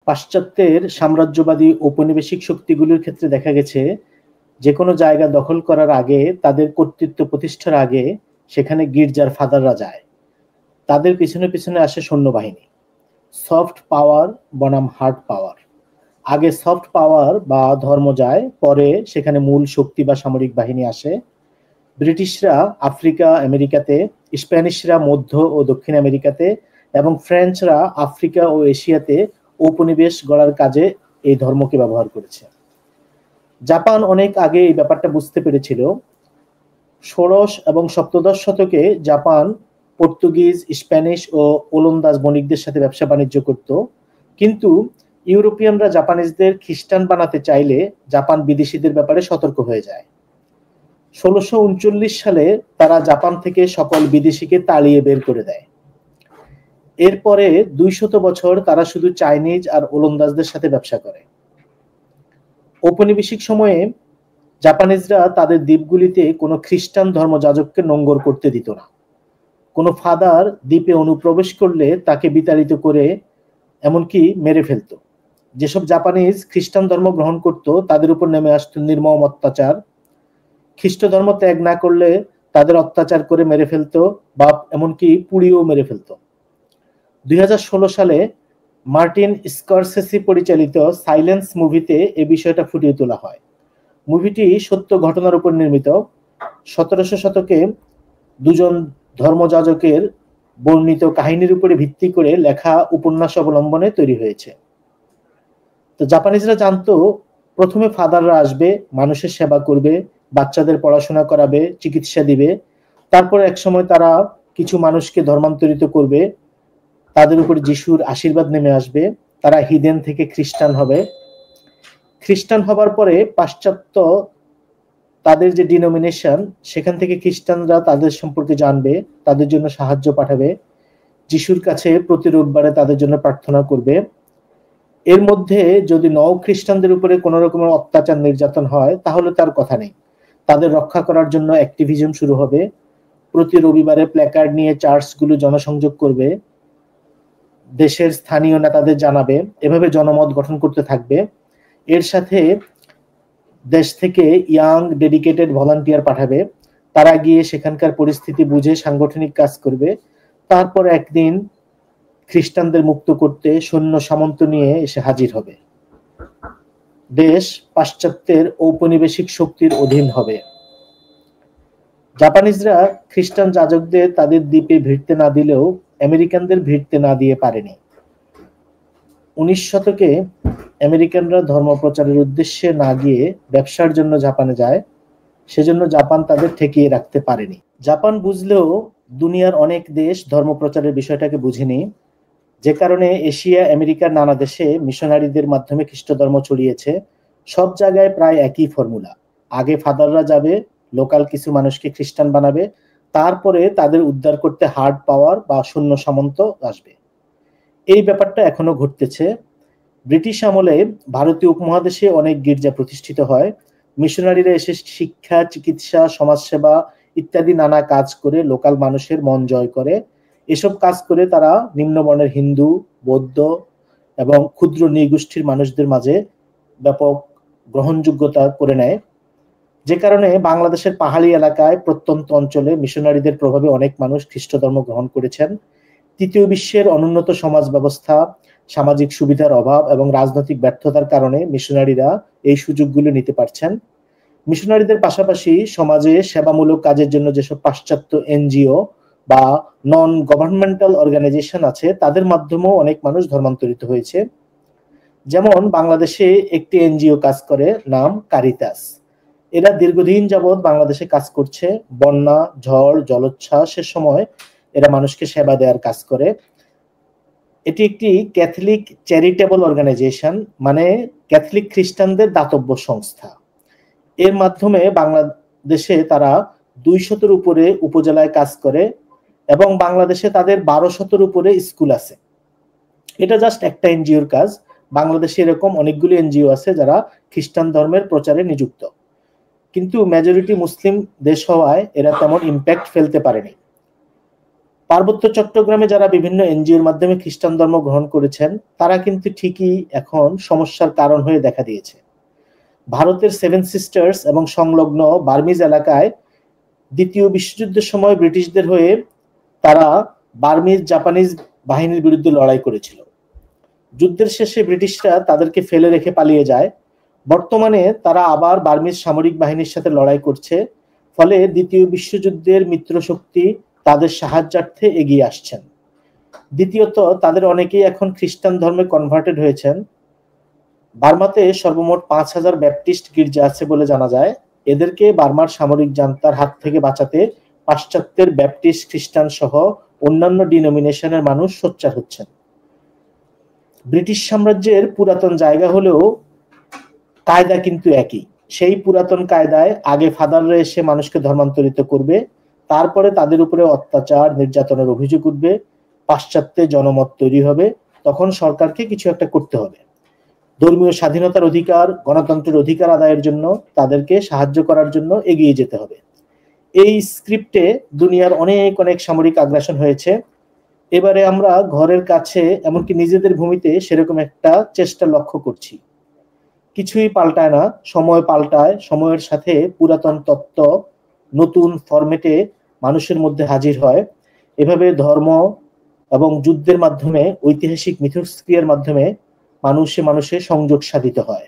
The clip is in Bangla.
পাশ্চাত্যের সাম্রাজ্যবাদী ঔপনিবেশিক শক্তিগুলোর ক্ষেত্রে দেখা গেছে যে কোনো জায়গা দখল করার আগে, তাদের কর্তৃত্ব প্রতিষ্ঠার আগে সেখানে গির্জার ফাদাররা যায়। তাদের পিছনে পিছনে আসে সৈন্যবাহিনী। সফট পাওয়ার বনাম হার্ড পাওয়ার। আগে সফট পাওয়ার বা ধর্ম যায়, পরে সেখানে মূল শক্তি বা সামরিক বাহিনী আসে। ব্রিটিশরা আফ্রিকা আমেরিকাতে, স্প্যানিশরা মধ্য ও দক্ষিণ আমেরিকাতে এবং ফ্রেঞ্চরা আফ্রিকা ও এশিয়াতে ঔপনিবেশ গড়ার কাজে এই ধর্মকে ব্যবহার করেছে। জাপান অনেক আগে এই ব্যাপারটা বুঝতে পেরেছিল। ষোড়শ এবং সপ্তদশ শতকে জাপান পর্তুগিজ, স্প্যানিশ ও ওলন্দাজ বণিকদের সাথে ব্যবসা বাণিজ্য করত, কিন্তু ইউরোপিয়ানরা জাপানিজদের খ্রিস্টান বানাতে চাইলে জাপান বিদেশিদের ব্যাপারে সতর্ক হয়ে যায়। 1639 সালে তারা জাপান থেকে সকল বিদেশিকে তাড়িয়ে বের করে দেয়। এরপরে 200 বছর তারা শুধু চাইনিজ আর ওলন্দাজদের সাথে ব্যবসা করে। ঔপনিবেশিক সময়ে জাপানিজরা তাদের দ্বীপগুলিতে কোনো খ্রিস্টান ধর্মযাজককে নোঙ্গর করতে দিত না। কোনো ফাদার দ্বীপে অনুপ্রবেশ করলে তাকে বিতাড়িত করে এমনকি মেরে ফেলত। যেসব জাপানিজ খ্রিস্টান ধর্ম গ্রহণ করত তাদের উপর নেমে আসত নির্মম অত্যাচার। খ্রিস্ট ধর্ম ত্যাগ না করলে তাদের অত্যাচার করে মেরে ফেলতো বা এমনকি পুড়িয়েও মেরে ফেলতো। 2016 সালে মার্টিন স্করসেসি পরিচালিত সাইলেন্স মুভিতে এই বিষয়টা ফুটিয়ে তোলা হয়। মুভিটি সত্য ঘটনার উপর নির্মিত। 1700 শতকে দুজন ধর্মযাজকের বর্ণিত কাহিনীর উপরে ভিত্তি করে লেখা উপন্যাস অবলম্বনে তৈরি হয়েছে। তো জাপানিজরা জানতো প্রথমে ফাদাররা আসবে, মানুষের সেবা করবে, বাচ্চাদের পড়াশোনা করাবে, চিকিৎসা দিবে। তারপর একসময় তারা কিছু মানুষকে ধর্মান্তরিত করবে, তাদের উপর যিশুর আশীর্বাদ নেমে আসবে, তারা হিদেন থেকে খ্রিস্টান হবে। খ্রিস্টান হবার পরে পাশ্চাত্য তাদের যে ডিনোমিনেশন, সেখান থেকে খ্রিস্টানরা তাদের সম্পর্কে জানবে, তাদের জন্য সাহায্য পাঠাবে, যিশুর কাছে প্রতি রোববারে তাদের জন্য প্রার্থনা করবে। এর মধ্যে যদি নও খ্রিস্টানদের উপরে কোনো রকমের অত্যাচার নির্যাতন হয় তাহলে তার কথা নেই, তাদের রক্ষা করার জন্য অ্যাক্টিভিজম শুরু হবে। প্রতি রবিবারে প্ল্যাকার্ড নিয়ে চার্চগুলো জনসংযোগ করবে, দেশের স্থানীয় নেতাদের জানাবে, এভাবে জনমত গঠন করতে থাকবে। এর সাথে দেশ থেকে ইয়াং ডেডিকেটেড ভলান্টিয়ার পাঠাবে, তারা গিয়ে সেখানকার পরিস্থিতি বুঝে সাংগঠনিক কাজ করবে। তারপর একদিন খ্রিস্টানদের মুক্ত করতে সৈন্য সামন্ত নিয়ে এসে হাজির হবে। দেশ পাশ্চাত্যের ঔপনিবেশিক শক্তির অধীন হবে। জাপানিজরা খ্রিস্টান যাজকদের তাদের দ্বীপে ভিড়তে না দিলেও আমেরিকানদের ভিড়তে না দিয়ে পারেনি। 19 শতকে আমেরিকানরা ধর্ম প্রচারের উদ্দেশ্যে না গিয়ে ব্যবসার জন্য জাপানে যায়, সেজন্য জাপান তাদের ঠেকিয়ে রাখতে পারেনি। জাপান বুঝলেও দুনিয়ার অনেক দেশ ধর্ম প্রচারের বিষয়টাকে বুঝেনি, যে কারণে এশিয়া আমেরিকার নানা দেশে মিশনারিদের মাধ্যমে খ্রিস্ট ধর্ম ছড়িয়েছে। সব জায়গায় প্রায় একই ফর্মুলা। আগে ফাদাররা যাবে, লোকাল কিছু মানুষকে খ্রিস্টান বানাবে, তারপরে তাদের উদ্ধার করতে হার্ড পাওয়ার বা সৈন্য সামন্ত আসবে। এই ব্যাপারটা এখনো ঘটতেছে। ব্রিটিশ আমলে ভারতীয় উপমহাদেশে অনেক গির্জা প্রতিষ্ঠিত হয়। মিশনারিরা এসে শিক্ষা, চিকিৎসা, সমাজসেবা ইত্যাদি নানা কাজ করে লোকাল মানুষের মন জয় করে। এসব কাজ করে তারা নিম্নবর্ণের হিন্দু, বৌদ্ধ এবং ক্ষুদ্র নৃগোষ্ঠীর মানুষদের মাঝে ব্যাপক গ্রহণযোগ্যতা করে নেয়, যে কারণে বাংলাদেশের পাহাড়ি এলাকায় প্রত্যন্ত অঞ্চলে মিশনারিদের প্রভাবে অনেক মানুষ খ্রিস্ট ধর্ম গ্রহণ করেছেন। তৃতীয় বিশ্বের অনুন্নত সমাজ ব্যবস্থা, সামাজিক সুবিধার অভাব এবং রাজনৈতিক ব্যর্থতার কারণে মিশনারিরা এই সুযোগগুলো নিতে পারছেন। মিশনারিদের পাশাপাশি সমাজে সেবামূলক কাজের জন্য যেসব পাশ্চাত্য এনজিও বা নন গভর্নমেন্টাল অর্গানাইজেশন আছে, তাদের মাধ্যমেও অনেক মানুষ ধর্মান্তরিত হয়েছে। যেমন বাংলাদেশে একটি এনজিও কাজ করে, নাম কারিতাস। এরা দীর্ঘদিন যাবৎ বাংলাদেশে কাজ করছে। বন্যা, ঝড়, জলোচ্ছ্বাসের সময় এরা মানুষকে সেবা দেওয়ার কাজ করে। এটি একটি ক্যাথলিক চ্যারিটেবল অর্গানাইজেশন, মানে ক্যাথলিক খ্রিস্টানদের দাতব্য সংস্থা। এর মাধ্যমে বাংলাদেশে তারা 200-র উপরে উপজেলায় কাজ করে এবং বাংলাদেশে তাদের 1200-র উপরে স্কুল আছে। এটা জাস্ট একটা এনজিওর কাজ। বাংলাদেশে এরকম অনেকগুলো এনজিও আছে যারা খ্রিস্টান ধর্মের প্রচারে নিযুক্ত, কিন্তু মেজরিটি মুসলিম দেশ হওয়ায় এরা তেমন ইম্প্যাক্ট ফেলতে পারেনি। পার্বত্য চট্টগ্রামে যারা বিভিন্ন এনজিওর মাধ্যমে খ্রিস্টান ধর্ম গ্রহণ করেছেন তারা কিন্তু ঠিকই এখন সমস্যার কারণ হয়ে দেখা দিয়েছে। ভারতের সেভেন সিস্টার্স এবং সংলগ্ন বার্মিজ এলাকায় দ্বিতীয় বিশ্বযুদ্ধের সময় ব্রিটিশদের হয়ে তারা বার্মিজ জাপানিজ বাহিনীর বিরুদ্ধে লড়াই করেছিল। যুদ্ধের শেষে ব্রিটিশরা তাদেরকে ফেলে রেখে পালিয়ে যায়। বর্তমানে তারা আবার বার্মিজ সামরিক বাহিনীর সাথে লড়াই করছে, ফলে দ্বিতীয় বিশ্বযুদ্ধের মিত্রশক্তি তাদের সাহায্যার্থে এগিয়ে আসছেন। দ্বিতীয়ত, তাদের অনেকেই এখন খ্রিস্টান ধর্মে কনভার্টেড হয়েছেন। বার্মাতে সর্বমোট 5,000 ব্যাপটিস্ট গির্জা আছে বলে জানা যায়। এদেরকে বার্মার সামরিক জান্তার হাত থেকে বাঁচাতে পাশ্চাত্যের ব্যাপটিস্ট, খ্রিস্টান সহ অন্যান্য ডিনোমিনেশনের মানুষ সোচ্চার হচ্ছেন। ব্রিটিশ সাম্রাজ্যের পুরাতন জায়গা হলেও কায়দা কিন্তু একই। সেই পুরাতন কায়দায় আগে ফাদাররা এসে মানুষকে ধর্মান্তরিত করবে, তারপরে তাদের উপরে অত্যাচার নির্যাতনের অভিযোগ উঠবে, পাশ্চাত্যে জনমত তৈরি হবে, তখন সরকারকে কিছু একটা করতে হবে। ধর্মীয় স্বাধীনতার অধিকার, গণতন্ত্রের অধিকার আদায়ের জন্য তাদেরকে সাহায্য করার জন্য এগিয়ে যেতে হবে। এই স্ক্রিপ্টে দুনিয়ার অনেক অনেক সামরিক আগ্রাসন হয়েছে। এবারে আমরা ঘরের কাছে এমনকি নিজেদের ভূমিতে সেরকম একটা চেষ্টা লক্ষ্য করছি। কিছুই পাল্টায় না, সময় পাল্টায়। সময়ের সাথে পুরাতন তত্ত্ব নতুন ফরম্যাটে মানুষের মধ্যে হাজির হয়। এভাবে ধর্ম এবং যুদ্ধের মাধ্যমে, ঐতিহাসিক মিথস্ক্রিয়ার মাধ্যমে মানুষে মানুষে সংযোগ সাধিত হয়।